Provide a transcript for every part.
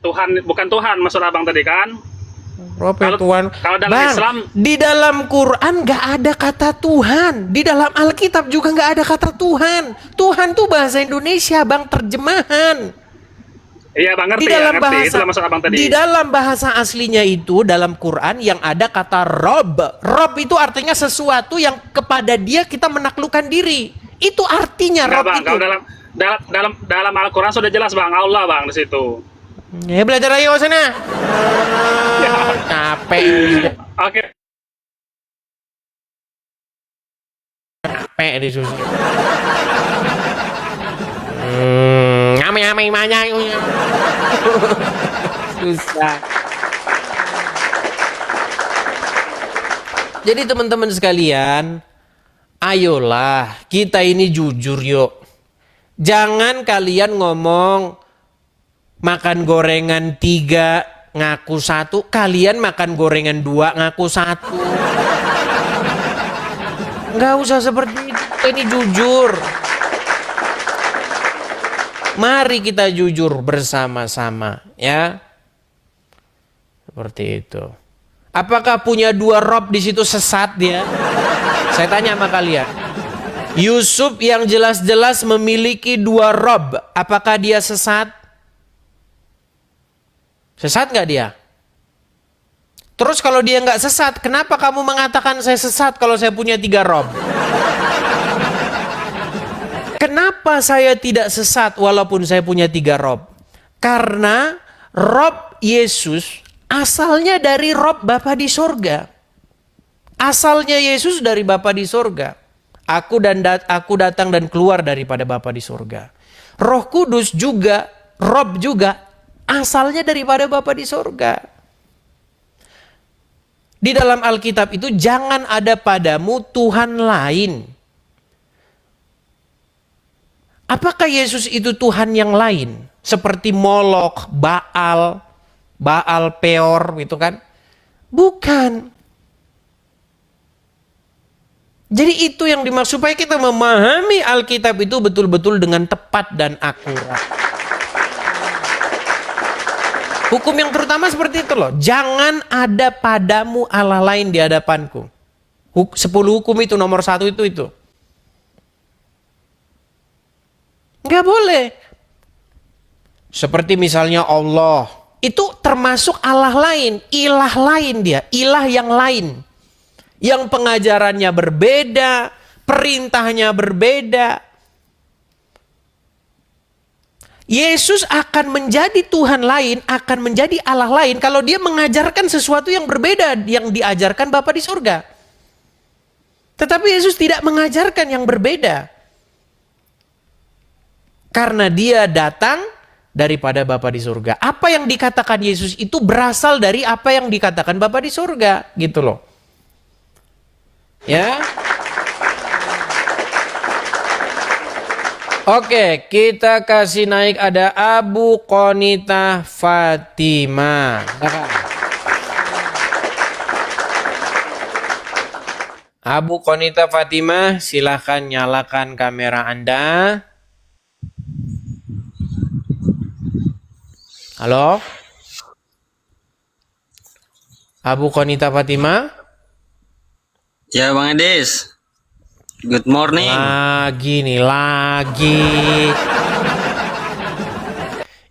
Tuhan bukan Tuhan maksud abang tadi kan? Rob ya Tuhan. Kalau dalam Bang, Islam, di dalam Quran nggak ada kata Tuhan. Di dalam Alkitab juga nggak ada kata Tuhan. Tuhan tuh bahasa Indonesia, bang, terjemahan. iya bang ngerti Di dalam ya, ngerti. bahasa, Itulah maksud abang tadi. di dalam bahasa aslinya itu dalam Quran yang ada kata Rob. Rob itu artinya sesuatu yang kepada dia kita menaklukkan diri. Itu artinya Enggak Rob bang, itu. kalau dalam Al-Quran sudah jelas bang, Allah bang di situ. Ya belajar ayo sana. Capek. Oke. Capek di susu. Ngame-ngame banyak. Susah. Jadi teman-teman sekalian, ayolah kita ini jujur yuk. Jangan kalian ngomong makan gorengan 3 ngaku 1, kalian makan gorengan 2 ngaku 1. Nggak usah seperti itu, kita ini jujur. Mari kita jujur bersama-sama ya. Seperti itu. Apakah punya 2 Rob di situ sesat dia? Saya tanya sama kalian. Yusuf yang jelas-jelas memiliki 2 Rob, apakah dia sesat? Sesat nggak dia? Terus kalau dia nggak sesat, kenapa kamu mengatakan saya sesat kalau saya punya 3 Rob? Kenapa saya tidak sesat walaupun saya punya 3 Rob? Karena Rob Yesus asalnya dari Rob Bapa di sorga. Asalnya Yesus dari Bapa di sorga. Aku datang dan keluar daripada Bapa di sorga. Roh Kudus juga, Rob juga asalnya daripada Bapa di sorga. Di dalam Alkitab itu jangan ada padamu Tuhan lain. Apakah Yesus itu Tuhan yang lain? Seperti Molok, Baal Peor gitu kan? Bukan. Jadi itu yang dimaksud supaya kita memahami Alkitab itu betul-betul dengan tepat dan akurat. Hukum yang terutama seperti itu loh. Jangan ada padamu Allah lain di hadapanku. 10 hukum itu nomor 1 itu. Nggak boleh. Seperti misalnya Allah. Itu termasuk Allah lain. Ilah lain dia. Ilah yang lain. Yang pengajarannya berbeda. Perintahnya berbeda. Yesus akan menjadi Tuhan lain. Akan menjadi Allah lain. Kalau dia mengajarkan sesuatu yang berbeda. Yang diajarkan Bapa di surga. Tetapi Yesus tidak mengajarkan yang berbeda. Karena dia datang daripada Bapa di surga. Apa yang dikatakan Yesus itu berasal dari apa yang dikatakan Bapa di surga. Gitu loh. Ya. Oke, kita kasih naik ada Abu Qonita Fatima. Abu Qonita Fatima, silahkan nyalakan kamera Anda. Halo? Abu Qonita Fatima? Ya Bang Edis, good morning. Lagi.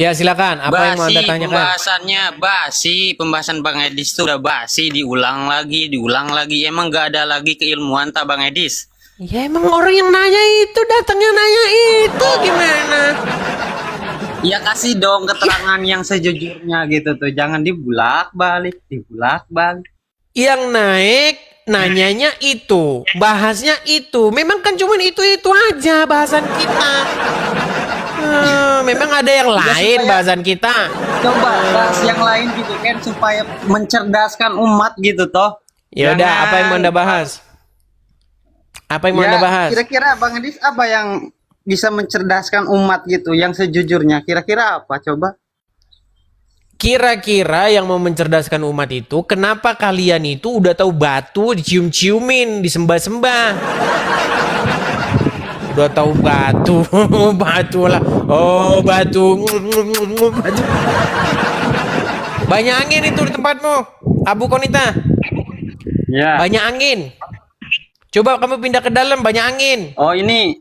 Ya silakan, apa yang mau Anda tanyakan? Pembahasan Bang Edis itu udah basi, diulang lagi. Emang gak ada lagi keilmuan tak Bang Edis? Ya emang orang yang nanya itu datangnya nanya itu gimana? Ya kasih dong keterangan yang sejujurnya gitu tuh, jangan dibulak-balik. Yang naik nanyanya itu, bahasnya itu. Memang kan cuma itu aja bahasan kita. Memang ada yang lain bahasan kita. Coba bahas yang lain gitu kan supaya mencerdaskan umat gitu toh. Ya udah, apa yang mau Anda bahas? Kira-kira Bang Edis apa yang bisa mencerdaskan umat gitu yang sejujurnya? Kira-kira apa coba? Kira-kira yang mau mencerdaskan umat itu, kenapa kalian itu udah tahu batu dicium-ciumin, disembah-sembah? Udah tahu batu, batu lah. Oh, batu. Banyak angin itu di tempatmu, Abu Konita. Ya. Banyak angin. Coba kamu pindah ke dalam, banyak angin. Oh ini.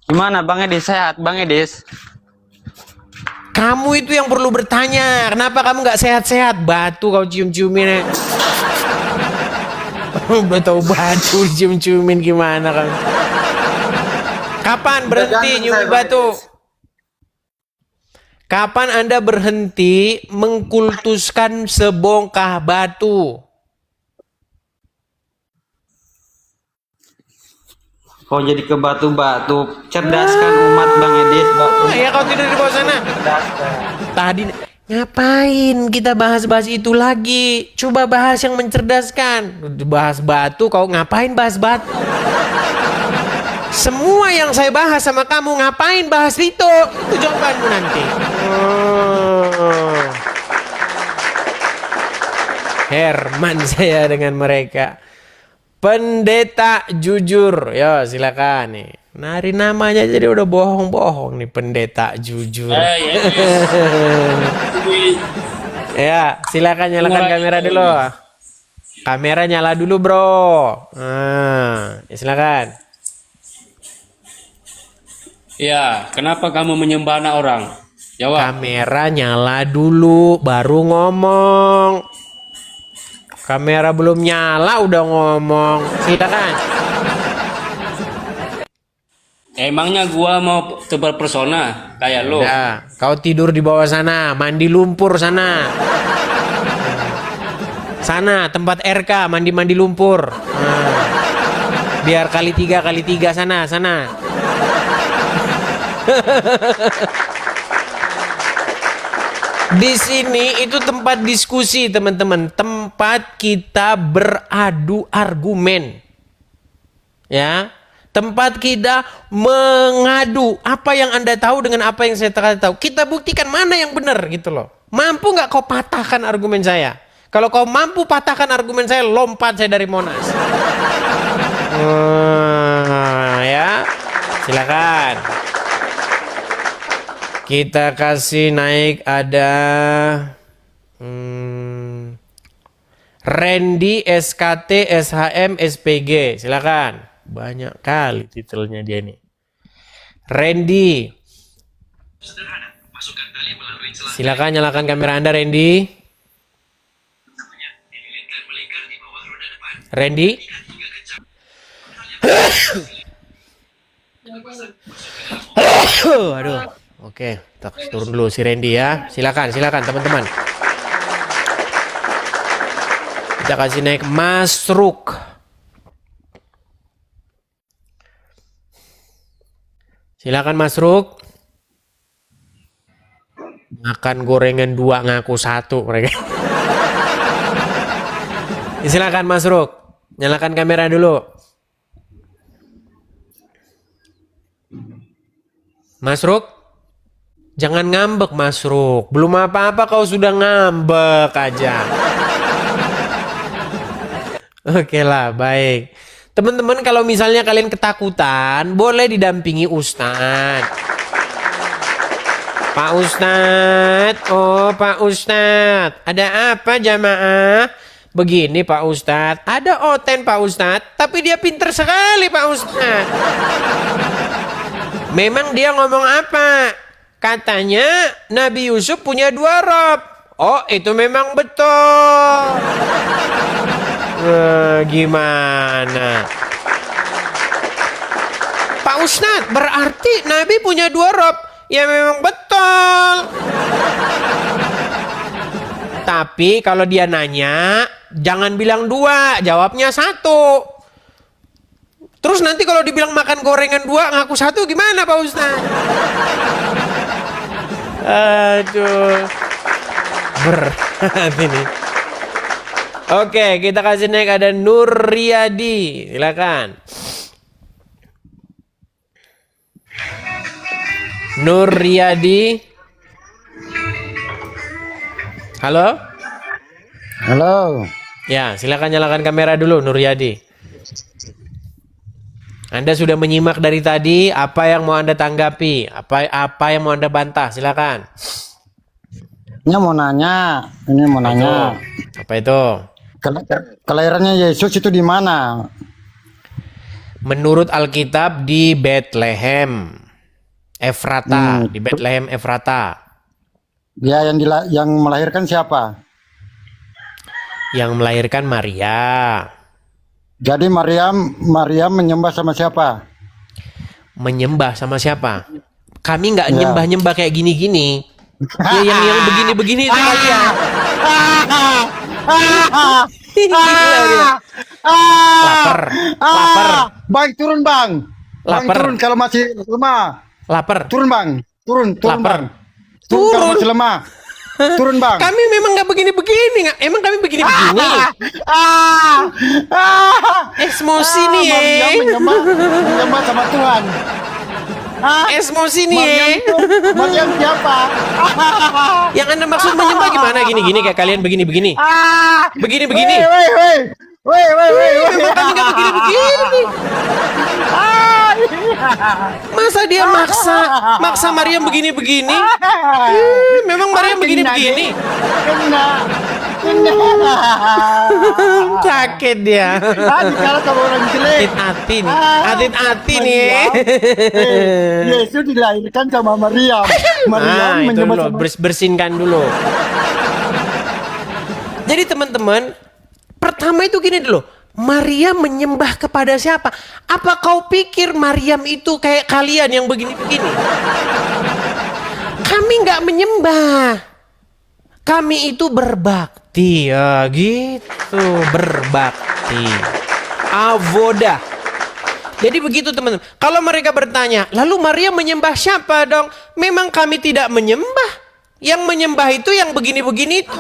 Gimana Bang Edis? Sehat Bang Edis? Kamu itu yang perlu bertanya. Kenapa kamu nggak sehat-sehat? Batu kau cium-ciumin. Udah tahu batu cium-ciumin gimana kamu? Kapan berhenti nyumi batu? Kapan Anda berhenti mengkultuskan sebongkah batu? Kau jadi ke batu-batu. Cerdaskan umat Bang Edis. Ya kau tidur di bawah sana. Cerdaskan. Tadi ngapain kita bahas-bahas itu lagi? Coba bahas yang mencerdaskan. Bahas batu, kau ngapain bahas batu? Semua yang saya bahas sama kamu ngapain bahas itu? Itu jawabanmu nanti. Herman saya dengan mereka. Pendeta jujur. Ya silakan nih. Nari namanya jadi udah bohong-bohong nih, pendeta jujur. Ya, silakan nyalakan kamera dulu. Kamera nyala dulu, Bro. Ya silakan. Ya, kenapa kamu menyembah anak orang? Jawab. Kamera nyala dulu baru ngomong. Kamera belum nyala udah ngomong. Silakan. Emangnya gua mau tebar persona kayak lo? Ya, kau tidur di bawah sana, mandi lumpur sana. Sana tempat RK mandi-mandi lumpur. Biar kali tiga sana. Di sini itu tempat diskusi teman-teman, tempat kita beradu argumen, ya, tempat kita mengadu apa yang Anda tahu dengan apa yang saya tahu. Kita buktikan mana yang benar gitu loh. Mampu nggak kau patahkan argumen saya? Kalau kau mampu patahkan argumen saya, lompat saya dari Monas. Ya, silakan. Kita kasih naik ada Randy SKT SHM SPG. Silakan. Banyak kali titelnya dia nih. Randy. Silakan nyalakan kamera Anda, Randy. Randy. Aduh. Oke, kita turun dulu si Randy ya. Silakan teman-teman. Kita kasih naik Masruk. Silakan Masruk. Makan gorengan 2 ngaku 1 mereka. Silakan Masruk. Nyalakan kamera dulu. Masruk. Jangan ngambek Masruk. Belum apa-apa kau sudah ngambek aja. Oke lah, baik. Teman-teman kalau misalnya kalian ketakutan, boleh didampingi Ustadz. Pak Ustadz, oh Pak Ustadz, ada apa jamaah? Begini Pak Ustadz, ada Oten Pak Ustadz, tapi dia pinter sekali Pak Ustadz. Memang dia ngomong apa? Katanya Nabi Yusuf punya 2 rob. Oh itu memang betul. Gimana? Pak Ustadz berarti Nabi punya 2 rob. Ya memang betul. Tapi kalau dia nanya jangan bilang 2, jawabnya 1. Terus nanti kalau dibilang makan gorengan 2 ngaku 1 gimana Pak Ustadz? Aduh, berat ini. Oke, kita kasih naik ada Nur Riyadi. Silakan. Nur Riyadi. Halo? Halo. Ya, silakan nyalakan kamera dulu Nur Riyadi. Anda sudah menyimak dari tadi, apa yang mau Anda tanggapi? Apa yang mau Anda bantah? Silakan. Ini mau nanya. Apa itu? Kelahirannya Yesus itu di mana? Menurut Alkitab di Bethlehem Efrata, di Bethlehem Efrata. Ya, yang melahirkan siapa? Yang melahirkan Maria. Jadi Maryam menyembah sama siapa? Menyembah sama siapa? Kami nggak Ya. nyembah-nyembah kayak gini-gini. Ya, yang begini-begini itu kalian. Gila dia. Lapar. Bang, turun bang. Bang, Lapar. turun kalau masih lemah. Lapar. Turun bang. Turun Lapar. bang. Turun kalau masih lemah. Turun bang. Kami memang nggak begini-begini. Emang kami begini-begini. Emosi nih ya. Maryam menyembah sama Tuhan. Emosi nih ya. Maryam siapa? Yang Anda maksud menyembah gimana? Gini-gini kayak kalian begini-begini. Begini-begini. Woi. Memang kami nggak begini-begini. Masa dia maksa Maryam begini-begini? Memang Maryam begini-begini. Kena. Sakit dia. Bicara sama orang jelek. Hati-hati nih. Yesus dilahirkan sama Maryam. Maryam Itu menyembah dulu, sama bersihkan dulu. Jadi teman-teman, pertama itu gini dulu. Maryam menyembah kepada siapa? Apa kau pikir Maryam itu kayak kalian yang begini-begini? Kami nggak menyembah. Kami itu berbakti. Ya gitu, berbakti. Avodah. Jadi begitu teman-teman. Kalau mereka bertanya, lalu Maryam menyembah siapa dong? Memang kami tidak menyembah. Yang menyembah itu yang begini-begini itu.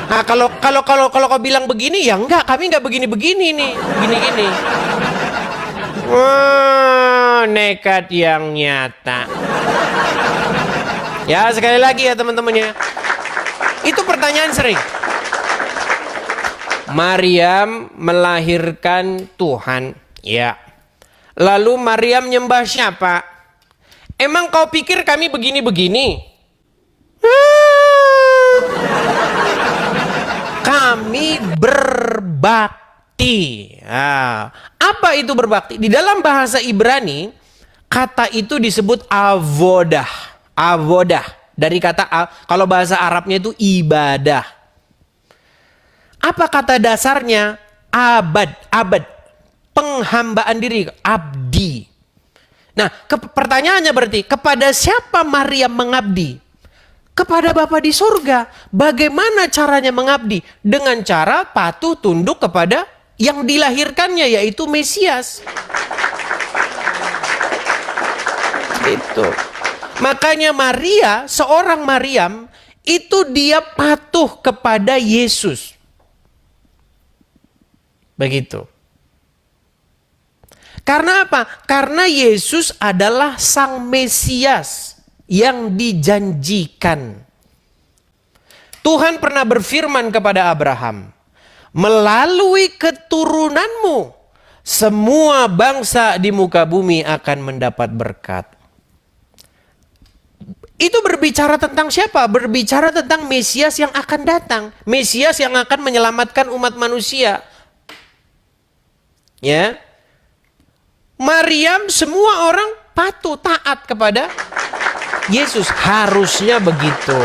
Nah, kalau kau bilang begini, ya enggak, kami enggak begini-begini nih, begini-gini. Wah, nekat yang nyata. Ya, sekali lagi ya teman-temannya. Itu pertanyaan sering. Maryam melahirkan Tuhan, ya. Lalu Maryam nyembah siapa? Emang kau pikir kami begini-begini? Kami berbakti. Nah, apa itu berbakti? Di dalam bahasa Ibrani, kata itu disebut avodah. Avodah. Dari kata, kalau bahasa Arabnya itu ibadah. Apa kata dasarnya? Abad. Penghambaan diri, abdi. Nah, pertanyaannya berarti, kepada siapa Maryam mengabdi? Kepada Bapa di surga. Bagaimana caranya mengabdi? Dengan cara patuh tunduk kepada yang dilahirkannya, yaitu Mesias. Itu. Makanya seorang Maryam, itu dia patuh kepada Yesus. Begitu. Karena apa? Karena Yesus adalah Sang Mesias yang dijanjikan. Tuhan pernah berfirman kepada Abraham, melalui keturunanmu, semua bangsa di muka bumi akan mendapat berkat. Itu berbicara tentang siapa? Berbicara tentang Mesias yang akan datang. Mesias yang akan menyelamatkan umat manusia. Ya. Maryam, semua orang patuh taat kepada Yesus, harusnya begitu.